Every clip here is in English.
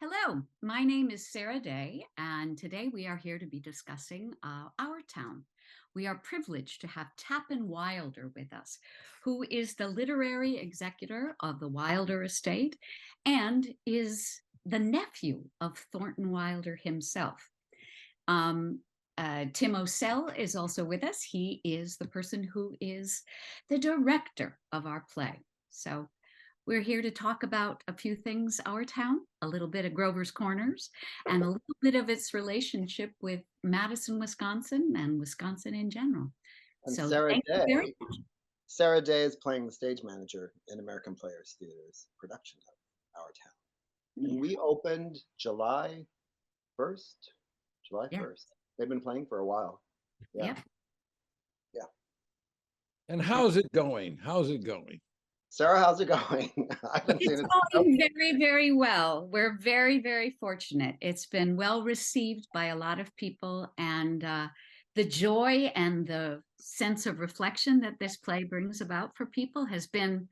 Hello, my name is Sarah Day, and today we are here to be discussing our town. We are privileged to have Tappan Wilder with us, who is the literary executor of the Wilder estate and is the nephew of Thornton Wilder himself. Um, Tim Ocel is also with us. He is the person who is the director of our play. So we're here to talk about a few things, our town, a little bit of Grover's Corners, and a little bit of its relationship with Madison, Wisconsin, and Wisconsin in general. And So thank you very much. Sarah Day is playing the stage manager in American Players Theater's production of Our Town. And Yeah, we opened July 1st. July yeah, 1st. They've been playing for a while. Yeah, yeah. yeah. And how's it going? How's it going? Sarah, how's it going? I haven't seen It's it. going very, very well. We're very, very fortunate. It's been well received by a lot of people, and the joy and the sense of reflection that this play brings about for people has been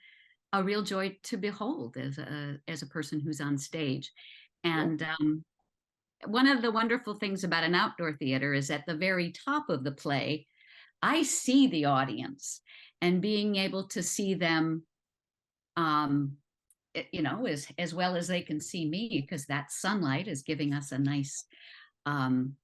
a real joy to behold as a person who's on stage. Yeah. And one of the wonderful things about an outdoor theater is at the very top of the play, I see the audience, and being able to see them, um, as well as they can see me, because that sunlight is giving us a nice, um,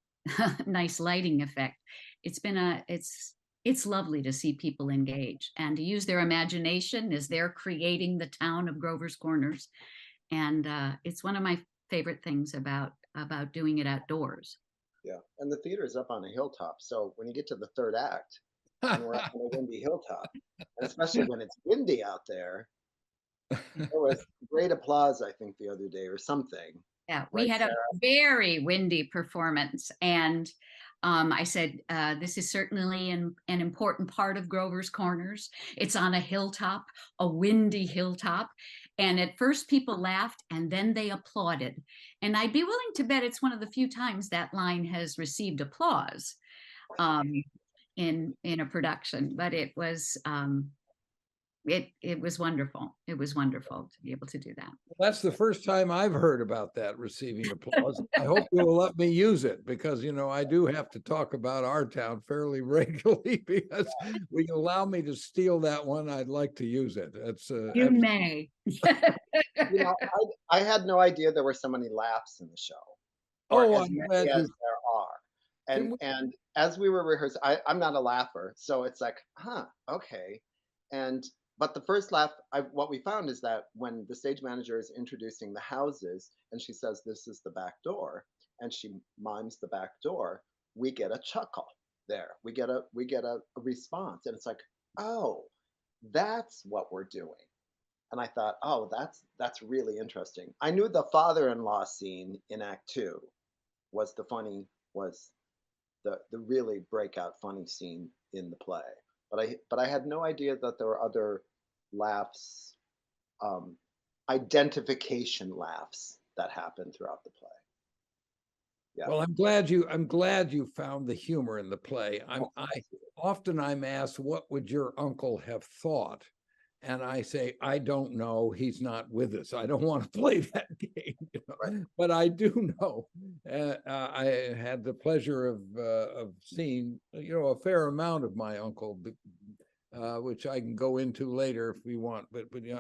nice lighting effect. It's lovely to see people engage and to use their imagination as they're creating the town of Grover's Corners. And it's one of my favorite things about doing it outdoors. Yeah. And the theater is up on a hilltop. So when you get to the third act, and we're up on a windy hilltop, and especially when it's windy out there, there was great applause, I think, the other day or something. Yeah, we Right, had a Sarah? very windy performance, and I said, this is certainly an important part of Grover's Corners. It's on a hilltop, a windy hilltop. And at first people laughed and then they applauded. And I'd be willing to bet it's one of the few times that line has received applause um, in a production, but it was wonderful. It was wonderful to be able to do that. That's the first time I've heard about that receiving applause. I hope you will let me use it because, I do have to talk about our town fairly regularly because will you allow me to steal that one? I'd like to use it. That's You may. You know, I had no idea there were so many laughs in the show, or oh, as I'm many glad as you there are. can. And as we were rehearsing, I'm not a laugher, so it's like, huh, okay. And but the first laugh, what we found is that when the stage manager is introducing the houses, and she says, "This is the back door," and she mimes the back door, we get a chuckle there. We get a response, and it's like, oh, that's what we're doing. And I thought, oh, that's really interesting. I knew the father-in-law scene in Act Two was was the really breakout funny scene in the play, but I had no idea that there were other laughs, um, identification laughs that happened throughout the play. Yeah. Well, I'm glad you found the humor in the play. I'm asked, what would your uncle have thought? And I say, I don't know. He's not with us. I don't want to play that game, Right. but I do know. I had the pleasure of seeing, a fair amount of my uncle, which I can go into later if we want. But we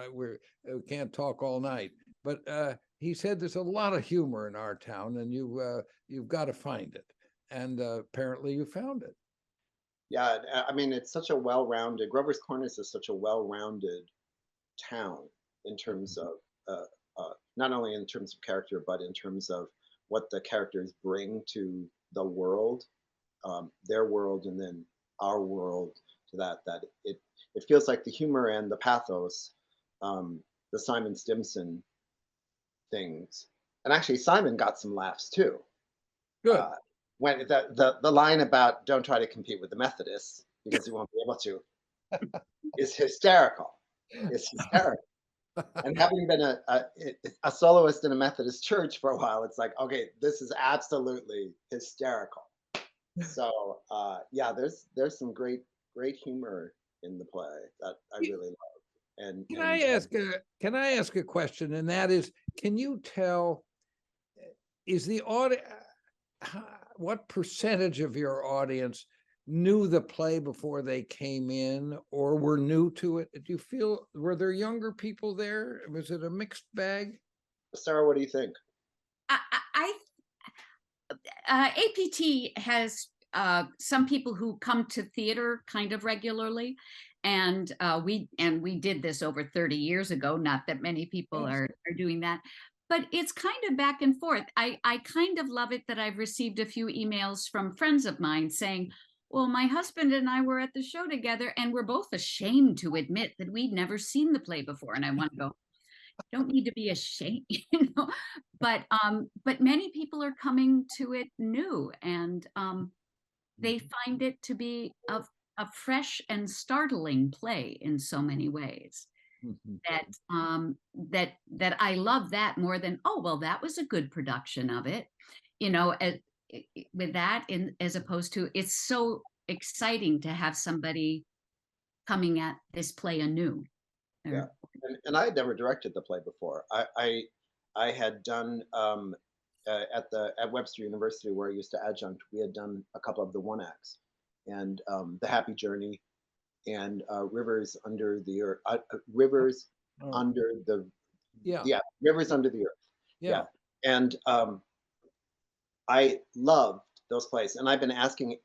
can't talk all night. But he said there's a lot of humor in our town, and you've got to find it. And apparently, you found it. Yeah, I mean, it's such a well-rounded. Grover's Corners is such a well-rounded town in terms of not only in terms of character, but in terms of what the characters bring to the world, their world, and then our world. To that it feels like the humor and the pathos, the Simon Stimson things, and actually Simon got some laughs too. Good. When the line about "don't try to compete with the Methodists because you won't be able to" is hysterical. It's hysterical. And having been a soloist in a Methodist church for a while, it's like, okay, this is absolutely hysterical. So yeah, there's some great humor in the play that I really love. And Can I ask a question? And that is, can you tell is the audience, what percentage of your audience knew the play before they came in or were new to it? Do you feel, were there younger people there? Was it a mixed bag? Sarah, what do you think? APT has some people who come to theater kind of regularly, and we did this over 30 years ago. Not that many people Yes. are doing that, but it's kind of back and forth. I kind of love it that I've received a few emails from friends of mine saying, well, my husband and I were at the show together and we're both ashamed to admit that we'd never seen the play before. And I want to go, don't need to be ashamed, you know. But many people are coming to it new, and they find it to be a fresh and startling play in so many ways. Mhm. That I love that more than, oh well, that was a good production of it, you know. With that, in as opposed to, it's so exciting to have somebody coming at this play anew. Yeah, Or- and I had never directed the play before. I had done at Webster University where I used to adjunct. We had done a couple of the one acts, and The Happy Journey, and Rivers Under the Earth, Rivers Oh, Under the yeah, yeah, Rivers Under the Earth. yeah. Yeah, and I loved those plays, and I've been asking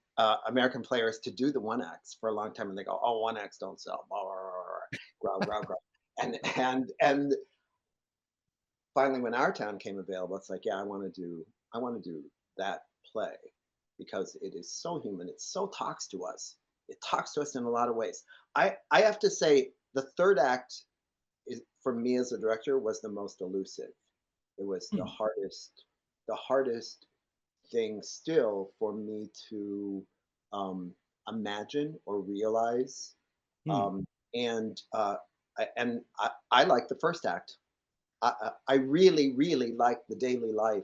American players to do the one acts for a long time, and they go, "Oh, one acts don't sell." Blah, blah, blah, blah, growl, growl, growl. And finally, when Our Town came available, it's like, yeah, I want to do that play because it is so human. It so talks to us. It talks to us in a lot of ways. I have to say, the third act is, for me as a director, was the most elusive. It was Hmm. the hardest thing still for me to um, imagine or realize. Hmm. Um, and I like the first act. I really, really liked the daily life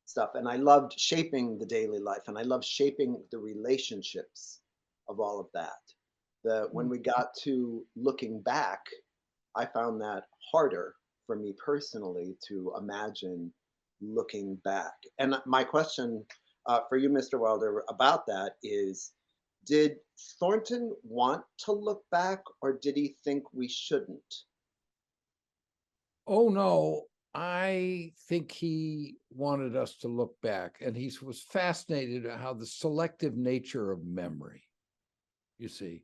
stuff, and I loved shaping the daily life, and I loved shaping the relationships of all of that. When we got to looking back, I found that harder for me personally to imagine looking back. And my question for you, Mr. Wilder, about that is, did Thornton want to look back, or did he think we shouldn't? Oh, no, I think he wanted us to look back, and he was fascinated at how the selective nature of memory, you see.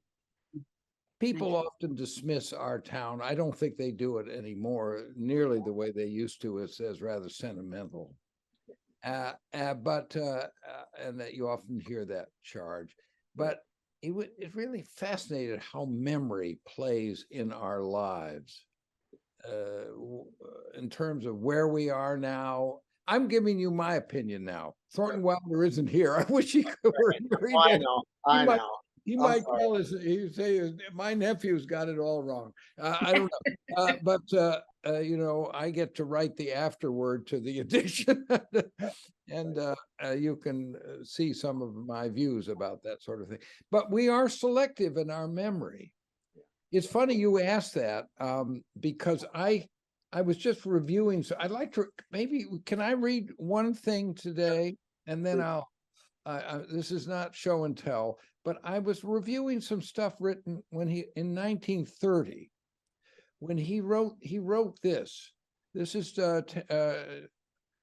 People often dismiss our town. I don't think they do it anymore nearly the way they used to, as rather sentimental. And that you often hear that charge. But it really fascinated how memory plays in our lives. In terms of where we are now. I'm giving you my opinion now. Thornton Wilder isn't here. I wish he were here. Oh, I know, He I might, know. he I'm might sorry. tell us, he'd say, my nephew's got it all wrong. I don't know. You know, I get to write the afterword to the edition. And you can see some of my views about that sort of thing. But we are selective in our memory. It's funny you asked that because I was just reviewing. So I'd like to maybe can I read one thing today, and then I'll. This is not show and tell, but I was reviewing some stuff written when he in 1930, when he wrote this. This is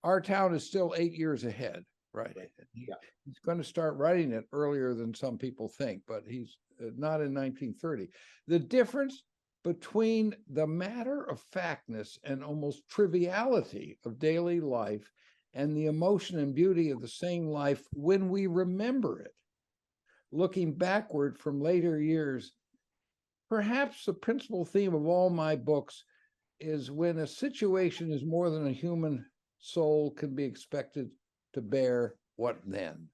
Our Town is still 8 years ahead, right? Yeah. He's going to start writing it earlier than some people think, but he's not in 1930. The difference between the matter of factness and almost triviality of daily life and the emotion and beauty of the same life when we remember it, looking backward from later years. Perhaps the principal theme of all my books is when a situation is more than a human soul can be expected to bear, what then?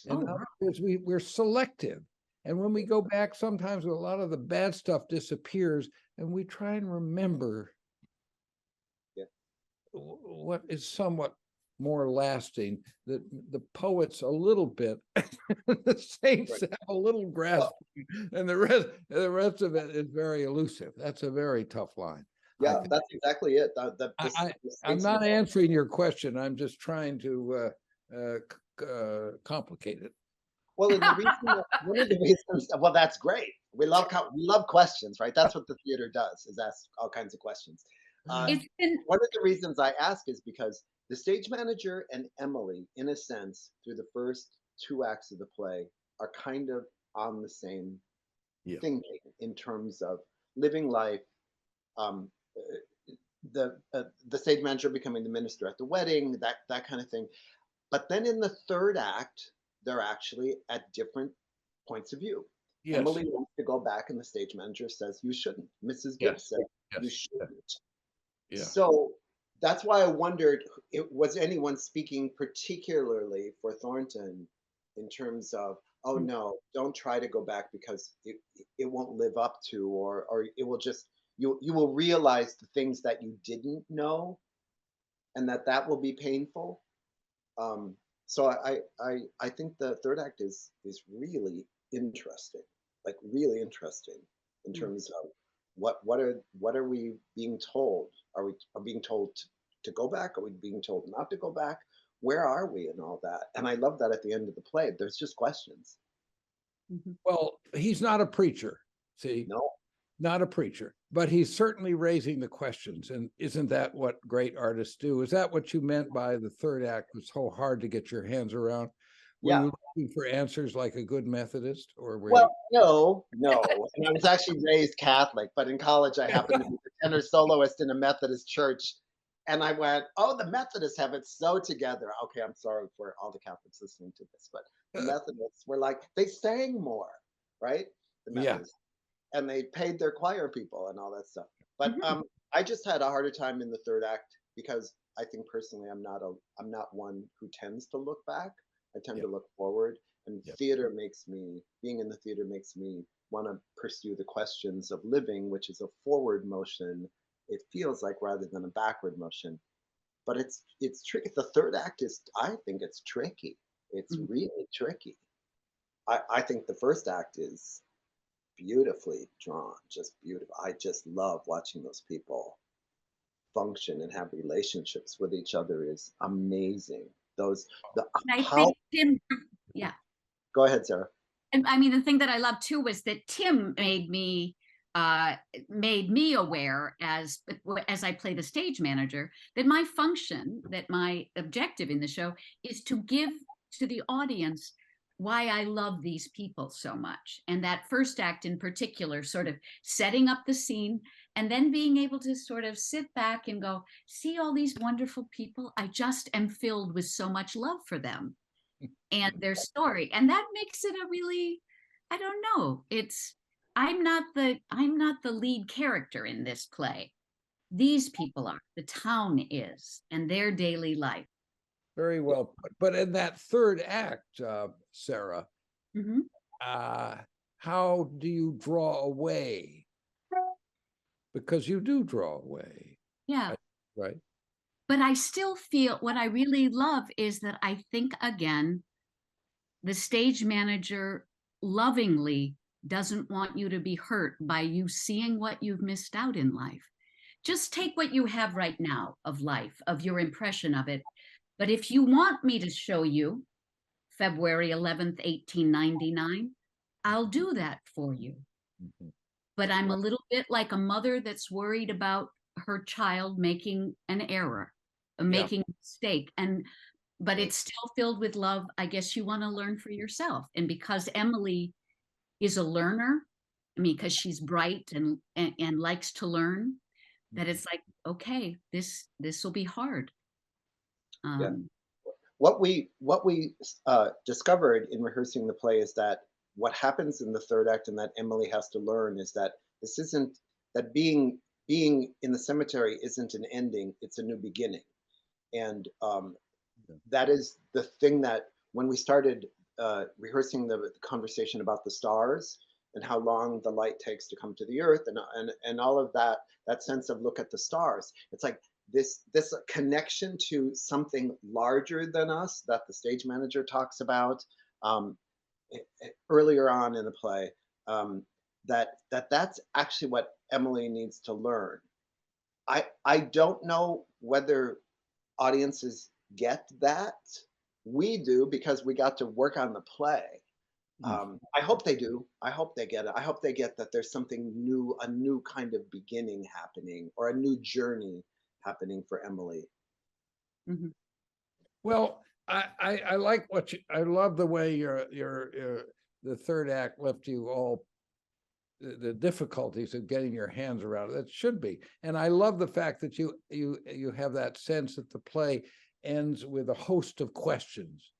In other words, we're selective. And when we go back, sometimes a lot of the bad stuff disappears, and we try and remember what is somewhat more lasting. That the poets a little bit, the saints have a little grasp, and the rest of it is very elusive. That's a very tough line. I Yeah, think. that's exactly it. The I'm stage not manager. answering your question. I'm just trying to complicate it. Well, and the reason one of the reasons, well, that's great. We love questions, right? That's what the theater does, is ask all kinds of questions. Uh, It's been One of the reasons I ask is because the stage manager and Emily, in a sense, through the first two acts of the play, are kind of on the same Yeah. thinking in terms of living life. Um, the stage manager becoming the minister at the wedding, that kind of thing. But then in the third act, they're actually at different points of view. Yes. Emily wants to go back, and the stage manager says, "You shouldn't." Mrs. Gibbs Yes. says, "You Yes. Yeah. shouldn't." Yeah. So that's why I wondered, was anyone speaking particularly for Thornton in terms of, oh no, don't try to go back because it won't live up to, or it will just, you will realize the things that you didn't know, and that will be painful. Um, so I think the third act is really interesting, like really interesting in terms of what are we being told? Are being told to go back? Are we being told not to go back? Where are we and all that? And I love that at the end of the play, there's just questions. Mhm. Well, he's not a preacher. See, No, not a preacher, but he's certainly raising the questions. And isn't that what great artists do? Is that what you meant by the third act was so hard to get your hands around? Were yeah. you looking for answers like a good Methodist, or were you? Well, no. And I was actually raised Catholic, but in college I happened to be the tenor soloist in a Methodist church. And I went, oh, the Methodists have it so together. Okay, I'm sorry for all the Catholics listening to this, but the Methodists were like, they sang more, right? The Yeah. Methodists. And they paid their choir people and all that stuff. But Mhm. I just had a harder time in the third act because I think personally I'm not one who tends to look back. I tend Yeah. to look forward, and Yeah. being in the theater makes me want to pursue the questions of living, which is a forward motion, it feels like, rather than a backward motion. But it's tricky. The third act is, I think it's tricky. It's Mhm. really tricky. I think the first act is beautifully drawn, just beautiful. I just love watching those people function and have relationships with each other is amazing. Those the And I how think Tim, yeah. Go ahead, Sarah. And I mean, the thing that I love too was that Tim made me aware as I play the stage manager that my function, that my objective in the show is to give to the audience why I love these people so much. And that first act in particular, sort of setting up the scene and then being able to sort of sit back and go, see all these wonderful people. I just am filled with so much love for them and their story, and that makes it a really, I don't know, it's, I'm not the lead character in this play. These people are, the town is, and their daily life. Very well put. But in that third act, Sarah, Mhm. uh, how do you draw away? Because you do draw away, Yeah, right? but I still feel what I really love is that I think again the stage manager lovingly doesn't want you to be hurt by you seeing what you've missed out in life. Just take what you have right now of life, of your impression of it. But if you want me to show you February 11th, 1899, I'll do that for you. Mhm. But I'm a Right. little bit like a mother that's worried about her child making an error, Yeah. making a mistake. But Right. it's still filled with love. I guess you want to learn for yourself. And because Emily is a learner, I mean, because she's bright and likes to learn, that Mhm. it's like, okay, this will be hard. Yeah. Um, What we discovered in rehearsing the play is that what happens in the third act and that Emily has to learn is that this isn't that being in the cemetery isn't an ending; it's a new beginning. And Yeah. that is the thing that when we started rehearsing the conversation about the stars and how long the light takes to come to the earth, and all of that sense of look at the stars, it's like this connection to something larger than us that the stage manager talks about um, earlier on in the play, um, that's actually what Emily needs to learn. I don't know whether audiences get that. We do because we got to work on the play. Mm. I hope they do. I hope they get it. I hope they get that there's something new, a new kind of beginning happening, or a new journey happening for Emily. Mhm. Well, I like what I love the way the third act left you all the difficulties of getting your hands around it. That should be. And I love the fact that you have that sense that the play ends with a host of questions.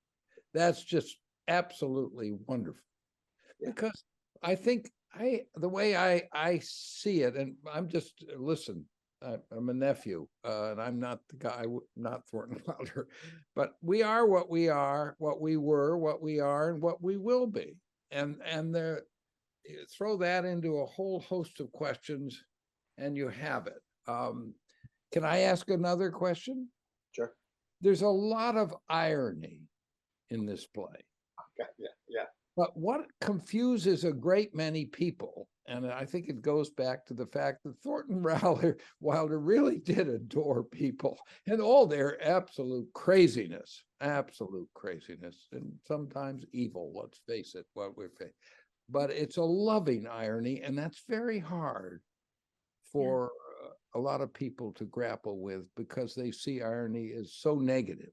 That's just absolutely wonderful. Yeah. Because I think the way I see it, and I'm just listen, I'm a nephew, and I'm not the guy, not Thornton Wilder, but we are what we are, what we were, what we are, and what we will be. And there, you throw that into a whole host of questions, and you have it. Can I ask another question? Sure. There's a lot of irony in this play. Okay. Yeah. Yeah. But what confuses a great many people, and I think it goes back to the fact that Thornton Wilder really did adore people and all their absolute craziness, and sometimes evil, let's face it, what we're facing. But it's a loving irony, and that's very hard for a lot of people to grapple with because they see irony as so negative,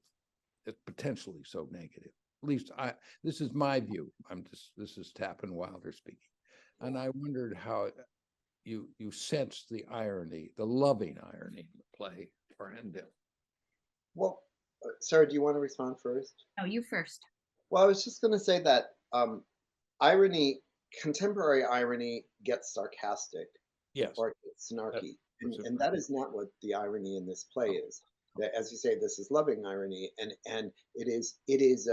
it's potentially so negative. At least this is my view. This is Tappan Wilder speaking. And I wondered how you sensed the irony, the loving irony in the play for Handel. Well, Sarah, do you want to respond first? No, you first. Well, I was just going to say that irony, contemporary irony, gets sarcastic Yes. or it gets snarky, That's and that is not what the irony in this play is. That, as you say, this is loving irony, and it is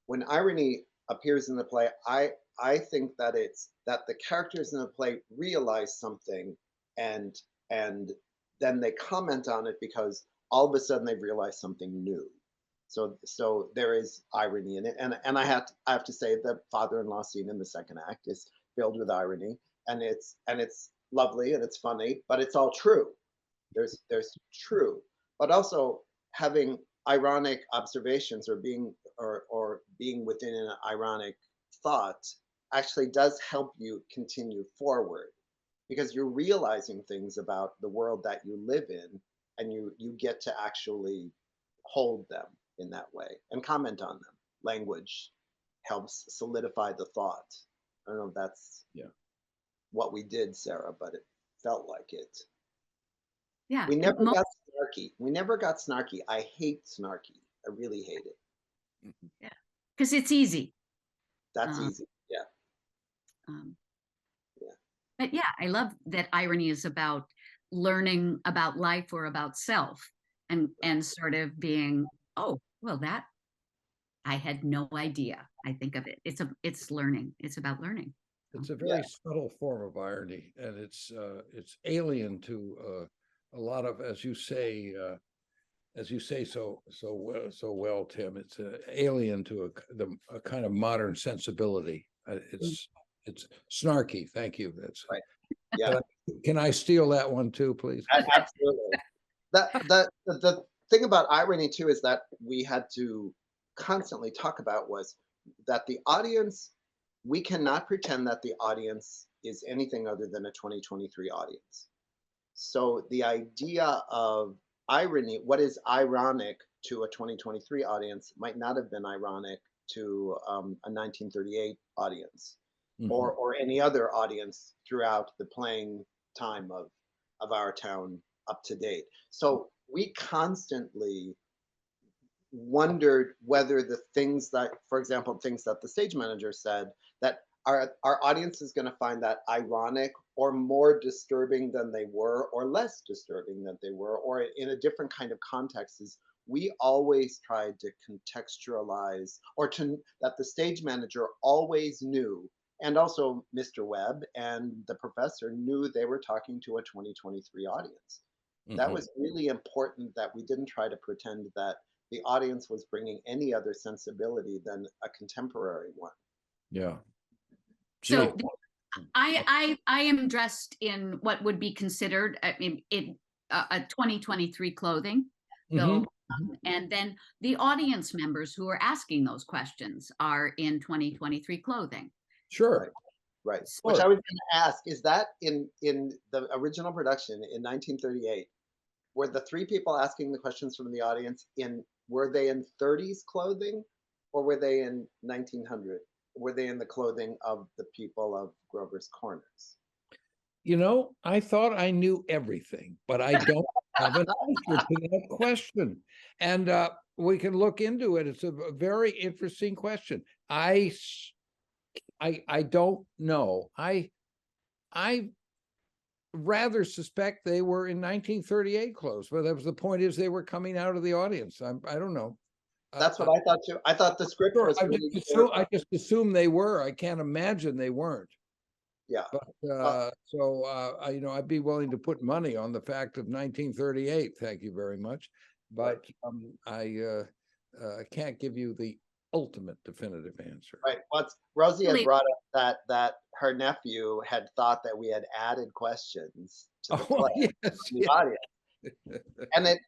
when irony appears in the play, I think that it's that the characters in the play realize something, and then they comment on it because all of a sudden they've realized something new. So there is irony in it, and I have to say the father-in-law scene in the second act is filled with irony, and it's lovely and it's funny, but it's all true. There's true, but also having ironic observations or being within an ironic thought actually does help you continue forward because you're realizing things about the world that you live in, and you get to actually hold them in that way and comment on them. Language helps solidify the thought. I don't know if that's what we did, Sarah, but it felt like it. Yeah. We never got snarky. We never got snarky. I hate snarky. I really hate it. Yeah, because it's easy. That's easy. Yeah. Yeah. But yeah, I love that irony is about learning about life or about self, and sort of being, oh, well, that I had no idea. I think of it. It's learning. It's about learning. It's a very subtle form of irony, and it's alien to a lot of, as you say so well, Tim. It's alien to a kind of modern sensibility. It's snarky. Thank you. That's right. Yeah. Can I steal that one too, please? Absolutely. The thing about irony too is that we had to constantly talk about was that the audience, we cannot pretend that the audience is anything other than a 2023 audience. So the idea of irony, what is ironic to a 2023 audience might not have been ironic to a 1938 audience, or any other audience throughout the playing time of our town up to date. So we constantly wondered whether the things that, for example, things that the stage manager said, that our audience is going to find that ironic or more disturbing than they were, or less disturbing than they were, or in a different kind of context. Is we always tried to contextualize, or that the stage manager always knew, and also Mr. Webb and the professor knew they were talking to a 2023 audience. That was really important, that we didn't try to pretend that the audience was bringing any other sensibility than a contemporary one. Yeah. So I am dressed in what would be considered, I mean, a 2023 clothing. Mhm. Though, and then the audience members who are asking those questions are in 2023 clothing. Sure, Right. Which sure. I was going to ask, is that in the original production in 1938, were the three people asking the questions from the audience were they in 30s clothing, or were they in 1900? Were they in the clothing of the people of Grover's Corners? You know, I thought I knew everything, but I don't have an answer to that question. And we can look into it. It's a very interesting question. I don't know. I rather suspect they were in 1938 clothes, but that was the point, is they were coming out of the audience. I don't know. That's what I thought too. I thought the script Sure, was really clear. I just assume they were. I can't imagine they weren't. Yeah. But Well, you know, I'd be willing to put money on the fact of 1938. Thank you very much. But I can't give you the ultimate definitive answer. right. Rosie had Really, brought up that her nephew had thought that we had added questions to the Oh, play yes, from the yes. audience.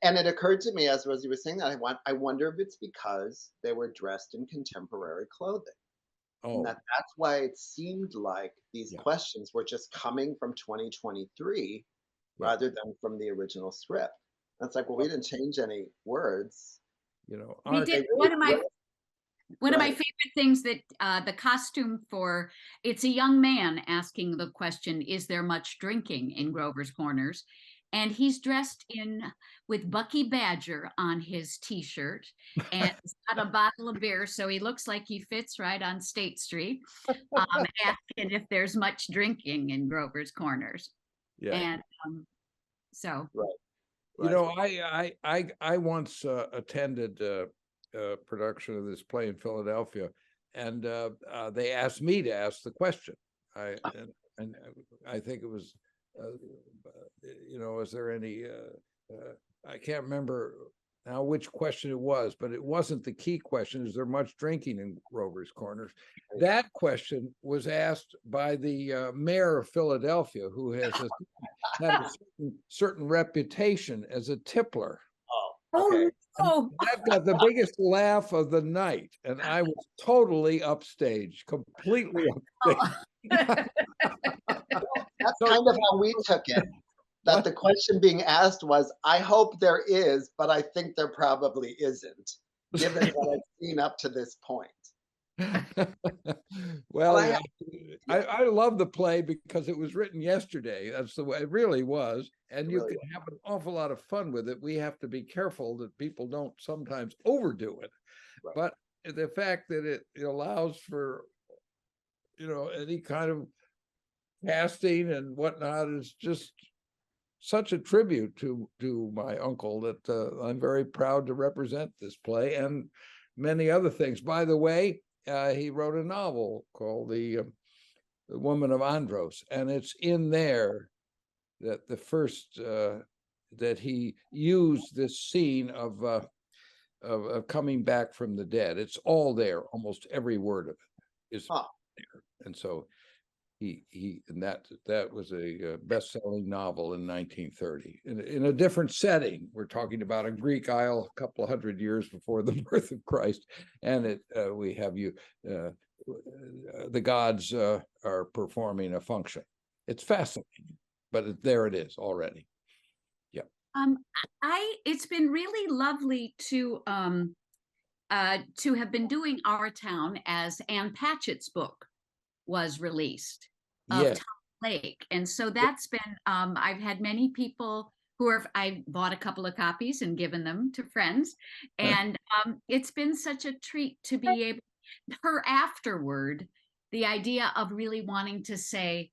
And it occurred to me as Rosie was saying that I wonder if it's because they were dressed in contemporary clothing. And Oh, that's why it seemed like these yeah, questions were just coming from 2023 yeah. rather than from the original script. And it's like, well, we Well, didn't change any words. you know, we art. They did really, one of my right. favorite things that the costume for it's a young man asking the question, is there much drinking in Grover's Corners? And he's dressed in with Bucky Badger on his t-shirt, and he's got a bottle of beer, so he looks like he fits right on State Street, asking if there's much drinking in Grover's Corners. Yeah. And so Right. You Right. know, I once attended a production of this play in Philadelphia, and they asked me to ask the question. And I think it was, you know, is there any? I can't remember now which question it was, but it wasn't the key question. Is there much drinking in Grover's Corners? That question was asked by the mayor of Philadelphia, who has had a certain reputation as a tippler. Oh, okay. And oh that got the biggest laugh of the night. And I was totally upstage, completely upstage. That's So, kind of how we took it. That what? the question being asked was, I hope there is, but I think there probably isn't, given what I've seen up to this point. Well, Well, I yeah, have, yeah, I love the play because it was written yesterday. That's the way it really was. And it you really can was. have an awful lot of fun with it. We have to be careful that people don't sometimes overdo it. Right. But the fact that it allows for, you know, any kind of casting and whatnot is just such a tribute to my uncle that I'm very proud to represent this play and many other things. By the way, he wrote a novel called The Woman of Andros, and it's in there that the first that he used this scene of coming back from the dead. It's all there. Almost every word of it is Huh. there, and so and that was a best-selling novel in 1930 in a different setting. We're talking about a Greek isle a couple of hundred years before the birth of Christ, and we have the gods are performing a function. It's fascinating, but there it is already. Yeah. Um, it's been really lovely to have been doing Our Town as Ann Patchett's book was released of Yes. Tom Lake. And so that's been, I've had many people who are, I bought a couple of copies and given them to friends. And it's been such a treat to be able, her afterward, the idea of really wanting to say,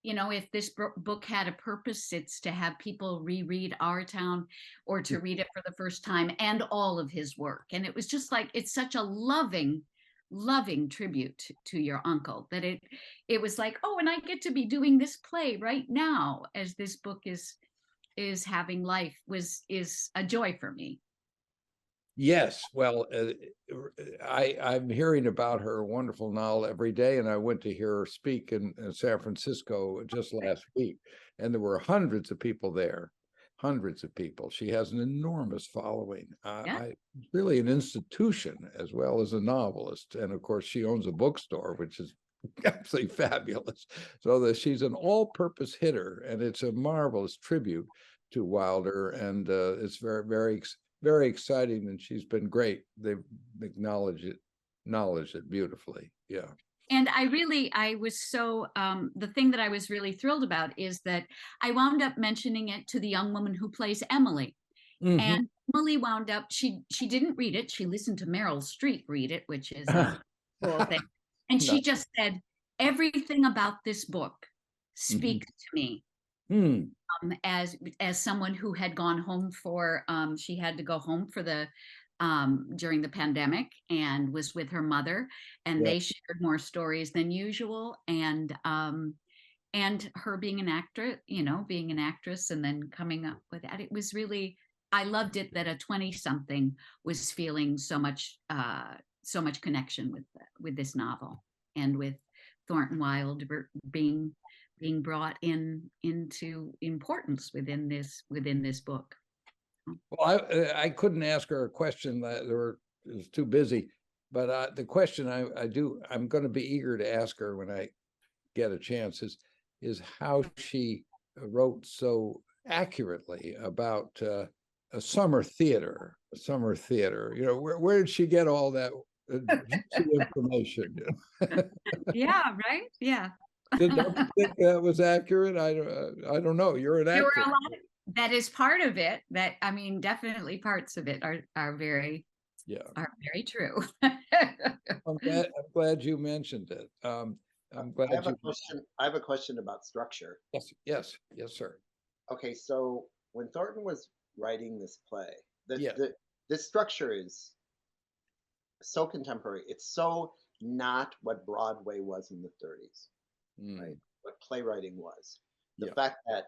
you know, if this book had a purpose, it's to have people reread Our Town or to read it for the first time and all of his work. And it was just like, it's such a loving tribute to your uncle that it was like, oh, and I get to be doing this play right now as this book is having life is a joy for me. Yes, well, I'm hearing about her wonderful novel every day, and I went to hear her speak in San Francisco just last week, and there were hundreds of people there, hundreds of people. She has an enormous following. Yeah. Really an institution as well as a novelist. And of course, she owns a bookstore, which is absolutely fabulous. So that she's an all-purpose hitter, and it's a marvelous tribute to Wilder. And it's very, very, very exciting. And she's been great. They've acknowledged it beautifully. Yeah. And I was so, the thing that I was really thrilled about is that I wound up mentioning it to the young woman who plays Emily. And Emily wound up, she didn't read it. She listened to Meryl Streep read it, which is a cool thing. And she just said, everything about this book speaks to me. As someone who had gone home for, she had to go home for the, during the pandemic, and was with her mother, and they shared more stories than usual. And her being an actor, being an actress and then coming up with that, it was really, I loved it that a 20-something was feeling so much connection with this novel, and with Thornton Wilder being brought into importance within this book. Well, I couldn't ask her a question that was too busy, but the question I'm going to be eager to ask her when I get a chance is how she wrote so accurately about a summer theater. Where did she get all that information? Yeah, right. Yeah. Don't you think that was accurate? I don't know. You're an There were actor. a lot that is part of it. That, I mean, definitely parts of it are very true. I'm glad you mentioned it. I'm glad I have a question about structure. Yes, sir. Okay, so when Thornton was writing this play, this structure is so contemporary. It's so not what Broadway was in the 30s, right? What playwriting was. The fact that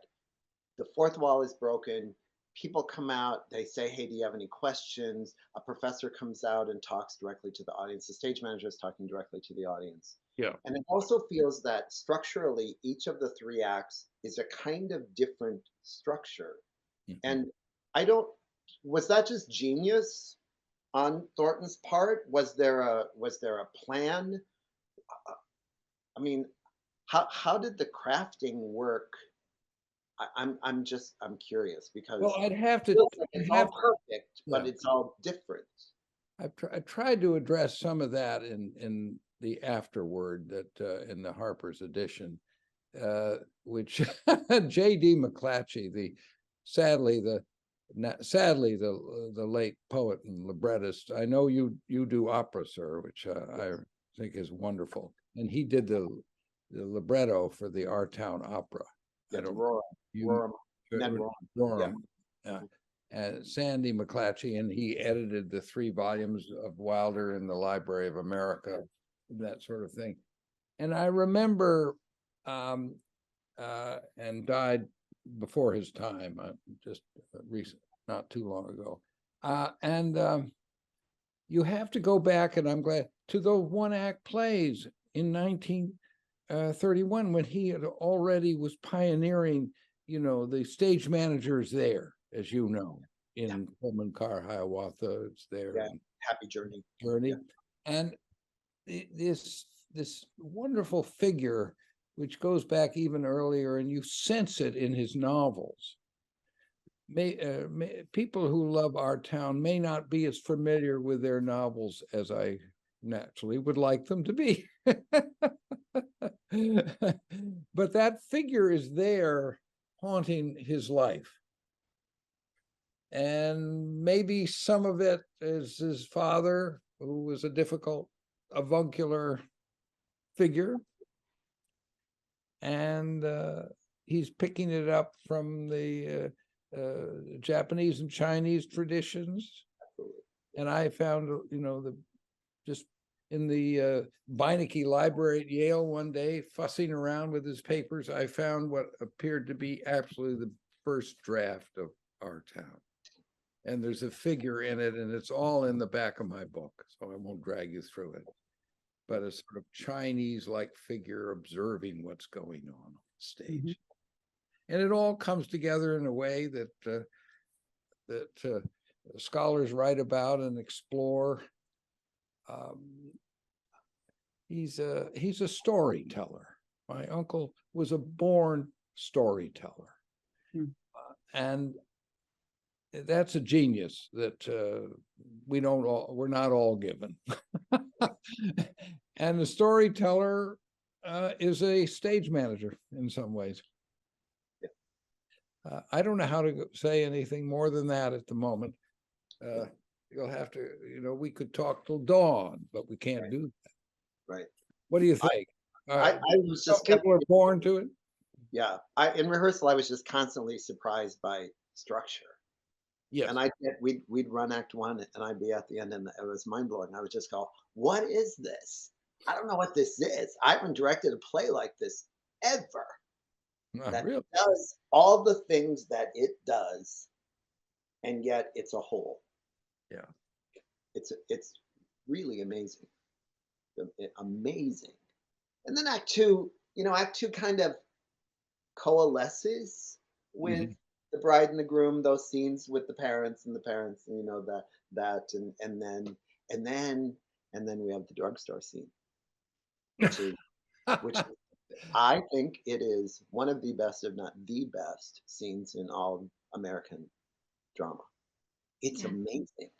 the fourth wall is broken. People come out, they say, hey, do you have any questions? A professor comes out and talks directly to the audience. The stage manager is talking directly to the audience. Yeah. And it also feels that structurally, each of the three acts is a kind of different structure. And was that just genius on Thornton's part? Was there a plan? I mean, how did the crafting work? I'm curious, because I'd have to. It's all perfect, but it's all different. I tried to address some of that in the afterword that in the Harper's edition, which J.D. McClatchy, sadly the late poet and librettist. I know you do opera, sir, which I think is wonderful, and he did the libretto for the Our Town Opera. And Sandy McClatchy, and he edited the 3 volumes of Wilder in the Library of America, that sort of thing. And I remember, and died before his time, just recent, not too long ago. And you have to go back, and I'm glad, to those one-act plays in 1931, when he had already was pioneering, the stage managers there, as you know, in Pullman Car, Hiawatha, it's there. Yeah, Happy Journey. And this wonderful figure, which goes back even earlier, and you sense it in his novels. People who love our town may not be as familiar with their novels as I naturally would like them to be. But that figure is there haunting his life. And maybe some of it is his father, who was a difficult, avuncular figure. And he's picking it up from the Japanese and Chinese traditions. And I found, just in the Beinecke Library at Yale one day, fussing around with his papers, I found what appeared to be absolutely the first draft of Our Town. And there's a figure in it, and it's all in the back of my book, so I won't drag you through it. But a sort of Chinese-like figure observing what's going on the stage. and it all comes together in a way that scholars write about and explore. He's a storyteller. My uncle was a born storyteller, and that's a genius that we're not all given. And the storyteller is a stage manager in some ways. I don't know how to say anything more than that at the moment. You'll have to, we could talk till dawn, but we can't do that. Right. What do you think? I was just people are born to it. Yeah. In rehearsal, I was just constantly surprised by structure. Yes. And we'd run act one, and I'd be at the end, and it was mind blowing. I would just go, "What is this? I don't know what this is. I haven't directed a play like this ever." That Really? does all the things that it does, and yet it's a whole. Yeah. It's really amazing, amazing. And then act two, act two kind of coalesces with the bride and the groom, those scenes with the parents and the parents, and and then we have the drugstore scene, which is which I think it is one of the best, if not the best, scenes in all American drama. It's amazing.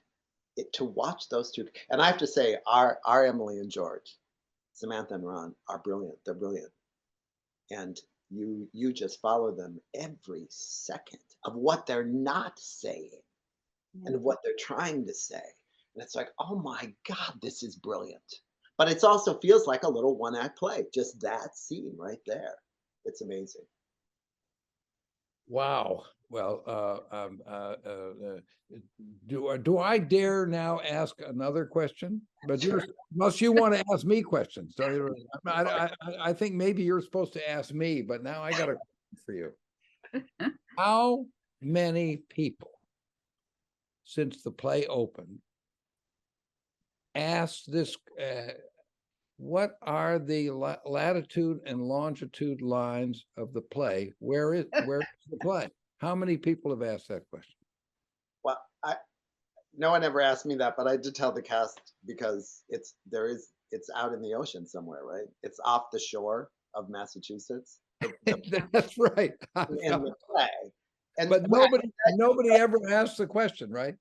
To watch those two, and I have to say, our Emily and George, Samantha and Ron, are brilliant. They're brilliant, and you just follow them every second of what they're not saying and what they're trying to say, and it's like, oh my God, this is brilliant. But it also feels like a little one-act play, just that scene right there. It's amazing. Wow. Well, do I dare now ask another question? But unless you want to ask me questions. I think maybe you're supposed to ask me, but now I got a question for you. How many people, since the play opened, asked this? What are the latitude and longitude lines of the play? Where is the play? How many people have asked that question? Well, no one ever asked me that, but I did tell the cast, because it's out in the ocean somewhere, right? It's off the shore of Massachusetts. That's right. In the play. But nobody ever asked the question, right?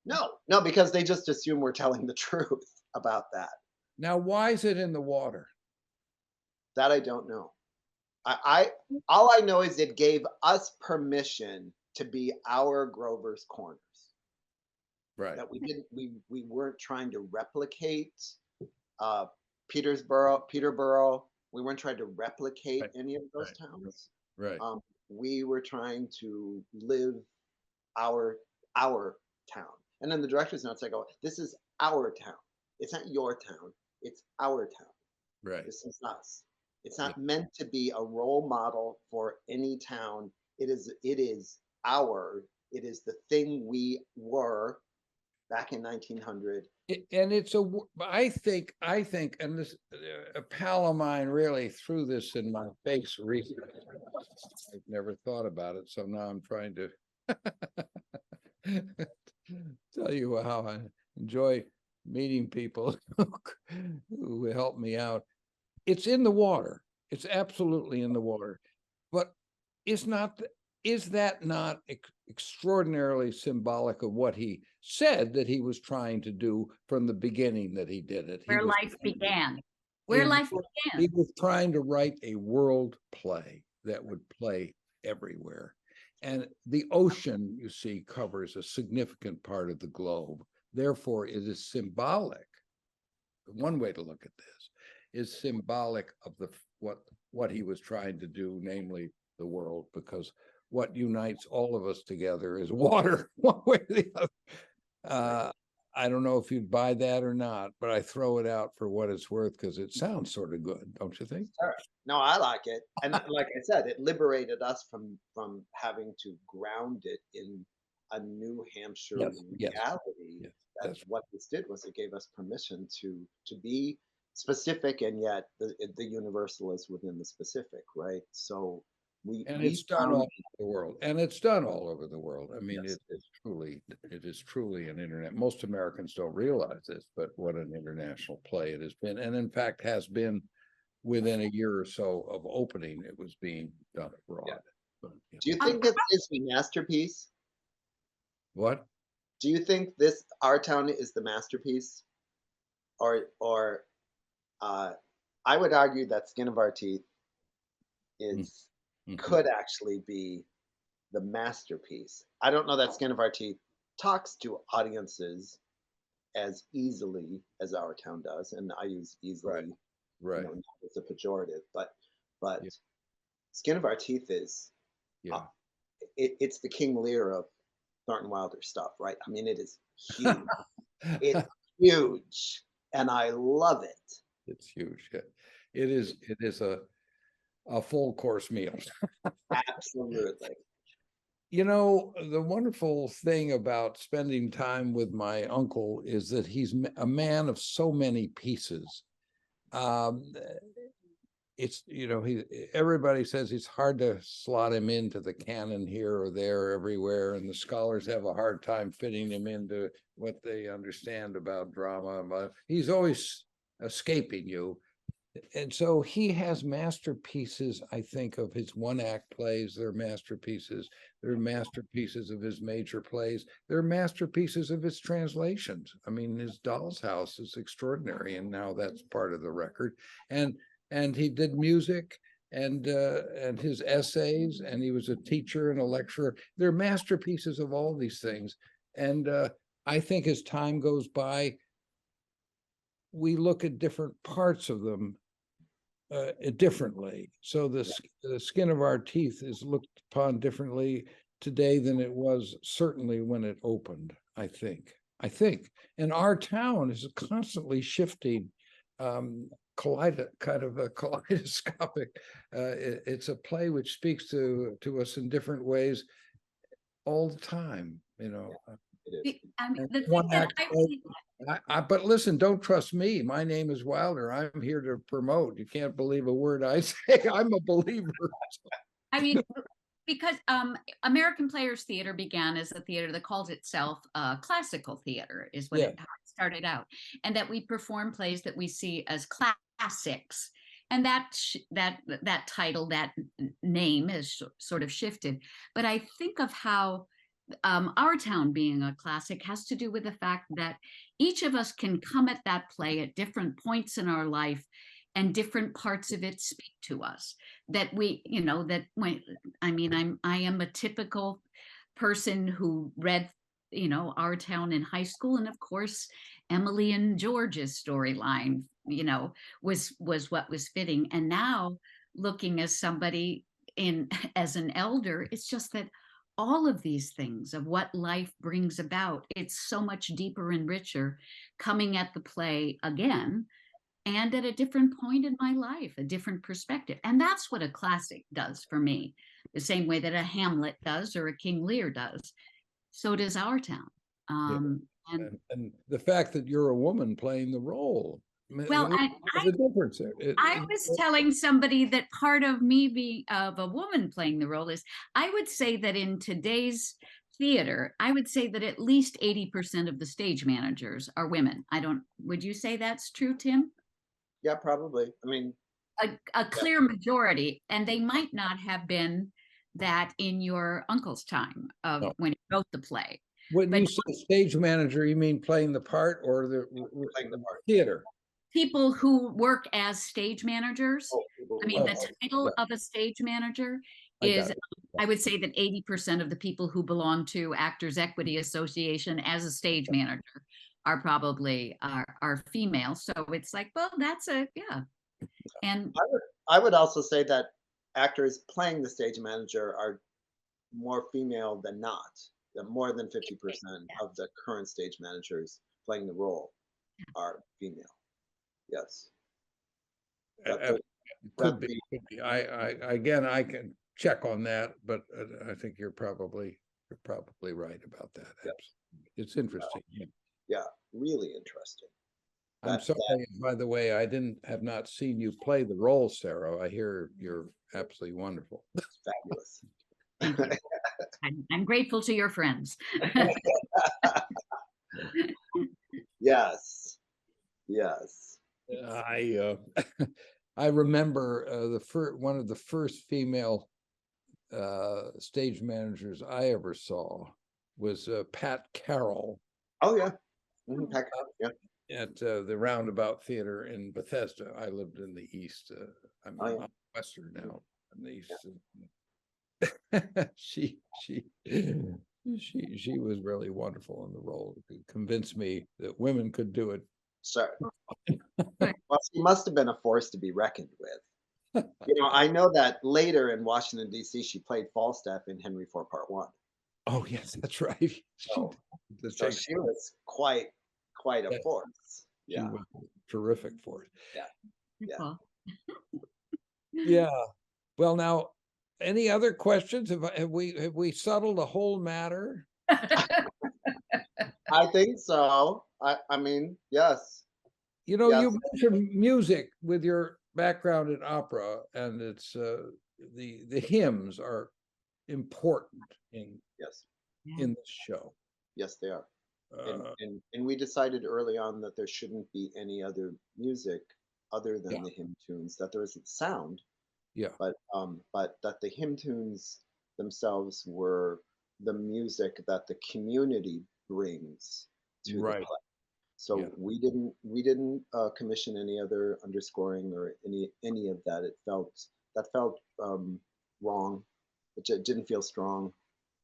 No, because they just assume we're telling the truth about that. Now, why is it in the water? That I don't know. All I know is it gave us permission to be our Grover's Corners. Right. That we weren't trying to replicate Peterborough. We weren't trying to replicate any of those towns. Right. We were trying to live our town. And then the director's notes, I go, this is our town. It's not your town. It's our town. Right. This is us. It's not meant to be a role model for any town. It is the thing we were back in 1900. And I think, and this, a pal of mine really threw this in my face recently. I've never thought about it, so now I'm trying to tell you how I enjoy meeting people who help me out. It's in the water. It's absolutely in the water. But is that not extraordinarily symbolic of what he said that he was trying to do from the beginning that he did it? Where life began. He was trying to write a world play that would play everywhere. And the ocean, you see, covers a significant part of the globe. Therefore, it is symbolic. One way to look at this is symbolic of what he was trying to do, namely the world, because what unites all of us together is water, one way or the other. I don't know if you'd buy that or not, but I throw it out for what it's worth because it sounds sort of good, don't you think? Sure. No, I like it. And like I said, it liberated us from having to ground it in a New Hampshire reality. Yes. That's what this did, was it gave us permission to be specific, and yet the universal is within the specific, right? So And we it's done all found, over the world, and it's done all over the world. I mean, yes, it is truly an internet. Most Americans don't realize this, but what an international play it has been, and in fact has been within a year or so of opening. It was being done yeah. abroad. But, yeah. Do you Um, think it is a masterpiece? What? Do you think this Our Town is the masterpiece, or uh, I would argue that Skin of Our Teeth is Mm-hmm. could actually be the masterpiece. I don't know that Skin of Our Teeth talks to audiences as easily as Our Town does, and I use Right. easily, Right. not as a pejorative, but Yeah. Skin of Our Teeth is Yeah. it's the King Lear of Thornton Wilder stuff, right? I mean, it is huge. It's huge, and I love it. It's huge. Yeah. It is a full course meal. Absolutely. You know, the wonderful thing about spending time with my uncle is that he's a man of so many pieces. Um, it's, you know, everybody says it's hard to slot him into the canon here or there, everywhere, and the scholars have a hard time fitting him into what they understand about drama. But he's always escaping you. And so he has masterpieces, I think, of his one-act plays. They're masterpieces. They're masterpieces of his major plays. They're masterpieces of his translations. I mean, his Doll's House is extraordinary, and now that's part of the record. And he did music and his essays, and he was a teacher and a lecturer. They're masterpieces of all these things. And I think as time goes by, we look at different parts of them differently. So the Skin of Our Teeth is looked upon differently today than it was certainly when it opened, I think. And Our Town is a constantly shifting, kind of a kaleidoscopic. It's a play which speaks to us in different ways all the time, you know. I mean, the thing One that act I play. really But listen, don't trust me. My name is Wilder. I'm here to promote. You can't believe a word I say. I'm a believer. I mean, because American Players Theater began as a theater that calls itself classical theater, is what Yeah. how it started out, and that we perform plays that we see as classics, and that title, that name, has sort of shifted. But I think of how Our Town being a classic has to do with the fact that each of us can come at that play at different points in our life, and different parts of it speak to us. That we, you know, that when I mean, I am a typical person who read, you know, Our Town in high school, and of course, Emily and George's storyline, you know, was what was fitting. And now, looking as somebody in as an elder, it's just that all of these things of what life brings about, it's so much deeper and richer coming at the play again, and at a different point in my life, a different perspective. And that's what a classic does for me, the same way that a Hamlet does or a King Lear does. So does Our Town. Yeah. And And the fact that you're a woman playing the role, well, there's a difference there. I was telling somebody that part of me being of a woman playing the role is, I would say that in today's theater, I would say that at least 80% of the stage managers are women. Would you say that's true, Tim? Yeah, probably. I mean, A yeah. clear majority, and they might not have been that in your uncle's time of No. when he wrote the play. When But you say stage manager, you mean playing the part or the Playing the part. theater? people who work as stage managers, I mean, Oh, the title of a stage manager I got is, it. I would say that 80% of the people who belong to Actors Equity Association as a stage manager are probably are female. So it's like, well, that's yeah. And I would also say that actors playing the stage manager are more female than not. That more than 50% of the current stage managers playing the role are female. Yes. That's Could be. Again, I can check on that, but I think you're probably right about that. Yeah. It's interesting. Yeah. Yeah, really interesting. I'm That, sorry, by the way, I have not seen you play the role, Sarah. I hear you're absolutely wonderful. that's fabulous. Thank you. I'm grateful to your friends. Yes, yes. I I remember one of the first female stage managers I ever saw was Pat Carroll Oh yeah. Heck, yeah. at the Roundabout Theater in Bethesda. I lived in the East. I'm Oh yeah. on Western now, in the East. She was really wonderful in the role. It convinced me that women could do it. Sure. Well, she must have been a force to be reckoned with. I know that later in Washington, D.C., she played Falstaff in Henry IV, Part 1. Oh yes, that's right. So, The so she was quite a Yeah, force. she Yeah, was terrific for it. yeah, yeah. Wonderful. Yeah. Well, now, any other questions? Have we settled the whole matter? I think so. I mean, yes, You know, yes, you mentioned music with your background in opera, and it's the hymns are important yes, in this show. yes, they are. And Uh, and we decided early on that there shouldn't be any other music other yeah, than the hymn tunes. That there isn't sound, yeah, but that the hymn tunes themselves were the music that the community brings to the right, play. yeah, So we didn't commission any other underscoring or any of that. That felt wrong. Didn't feel strong.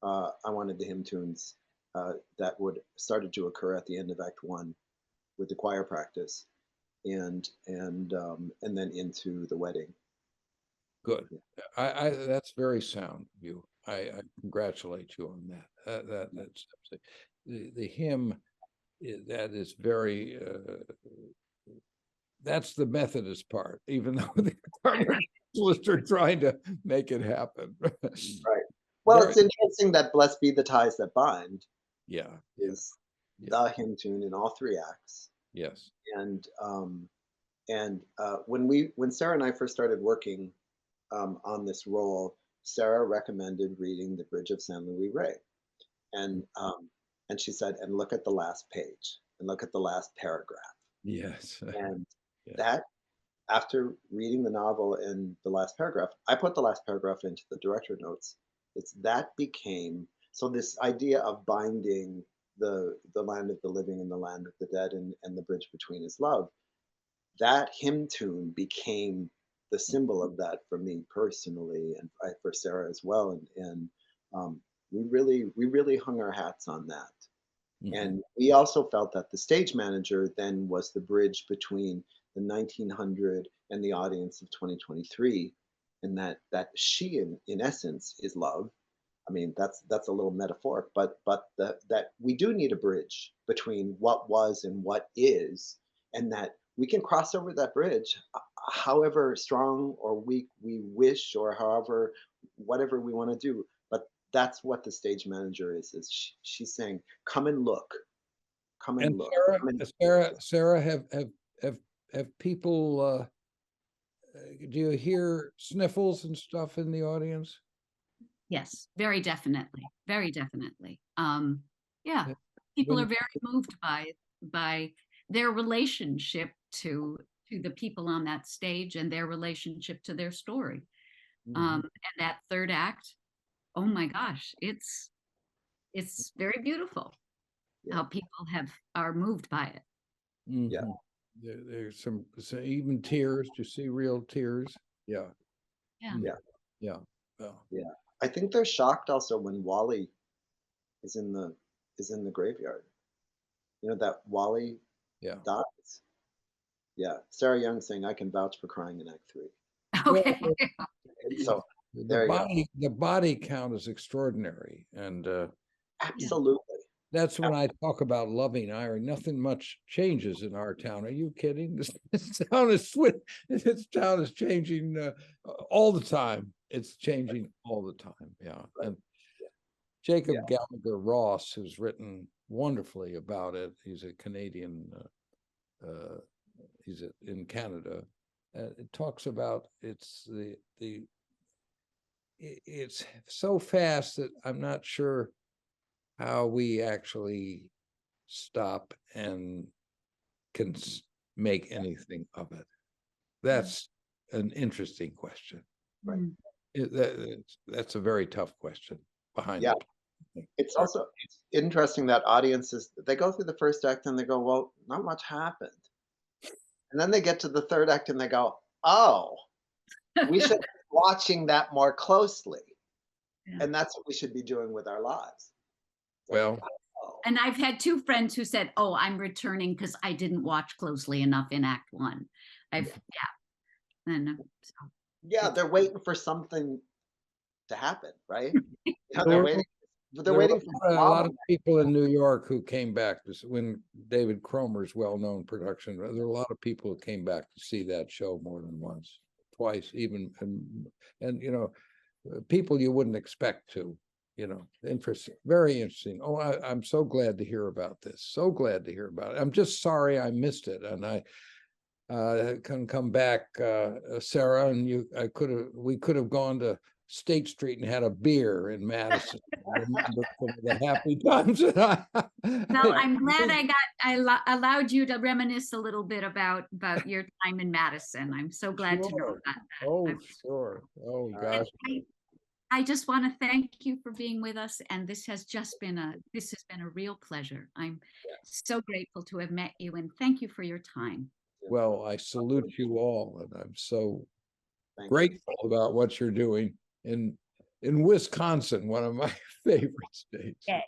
I wanted the hymn tunes that would started to occur at the end of Act One with the choir practice, and then into the wedding. good. I that's very sound of you. I congratulate you on that. That's the hymn that is very that's the Methodist part, even though the Cardinalists are trying to make it happen. Right. Well, Very, it's interesting that "Blessed Be the Ties That Bind" yeah, yeah, is yeah, the hymn tune in all three acts. yes, And when Sarah and I first started working on this role, Sarah recommended reading The Bridge of San Luis Rey, and she said, "And look at the last page, and look at the last paragraph." yes, And yeah, that, after reading the novel and the last paragraph, I put the last paragraph into the director notes. It's that became so this idea of binding the land of the living and the land of the dead, and the bridge between is love. That hymn tune became the symbol of that for me personally, and for Sarah as well. And we really hung our hats on that. mhm, And we also felt that the stage manager then was the bridge between the 1900 and the audience of 2023, and that she in essence is love. I mean, that's a little metaphoric, but that we do need a bridge between what was and what is, and that we can cross over that bridge, however strong or weak we wish, or however whatever we want to do. But that's what the stage manager is. She's saying, "Come and look, come and and look, Sarah, come and." Sarah, have people? Do you hear sniffles and stuff in the audience? Yes, very definitely. Very definitely. Yeah, Yeah. people When are very moved by their relationship to the people on that stage and their relationship to their story. Mhm, And that third act, oh my gosh, it's very beautiful Yeah, how people are moved by it. yeah, mhm. There's even tears. Do you see real tears? Yeah, Yeah. mm, yeah, yeah, well, yeah. I think they're shocked also when Wally is in the graveyard. That Wally yeah. dies. Yeah, Sarah Young saying, "I can vouch for crying in Act 3." Well, Okay. So the there you go. body count is extraordinary, and Yeah. Absolutely. that's when I talk about loving Iron. Nothing much changes in our town. Are you kidding? This town is this town is changing all the time. It's changing all the time. Yeah, Right. and Yeah. Jacob Gallagher Ross, who's written wonderfully about it. He's a Canadian he's in Canada. It talks about it's so fast that I'm not sure how we actually stop and can make anything of it. That's an interesting question. Right. That's a very tough question behind Yeah. it. It's also it's interesting that audiences, they go through the first act and they go, well, not much happened. And then they get to the third act and they go, oh, we should be watching that more closely. Yeah. And that's what we should be doing with our lives. Well, Oh, And I've had two friends who said, "Oh, I'm returning because I didn't watch closely enough in Act One." And so yeah, it's they're waiting for something to happen, right? You know, there they're were, waiting. They're there were waiting for a lot of drama. people in New York who came back when David Cromer's well-known production. There were a lot of people who came back to see that show more than once, twice, even, and you know, people you wouldn't expect to. You know, interesting, very interesting. Oh, I'm so glad to hear about this. So glad to hear about it. I'm just sorry I missed it, and I can come back, Sarah, and we could have gone to State Street and had a beer in Madison. Remember some of the happy times that well, I'm glad I allowed you to reminisce a little bit about your time in Madison. I'm so glad to know Sure. about that. Oh, sure. Oh, right. gosh. I just want to thank you for being with us, and this has been a real pleasure. I'm so grateful to have met you, and thank you for your time. Well, I salute you all, and I'm so Thank you. grateful about what you're doing in Wisconsin, one of my favorite states. Okay.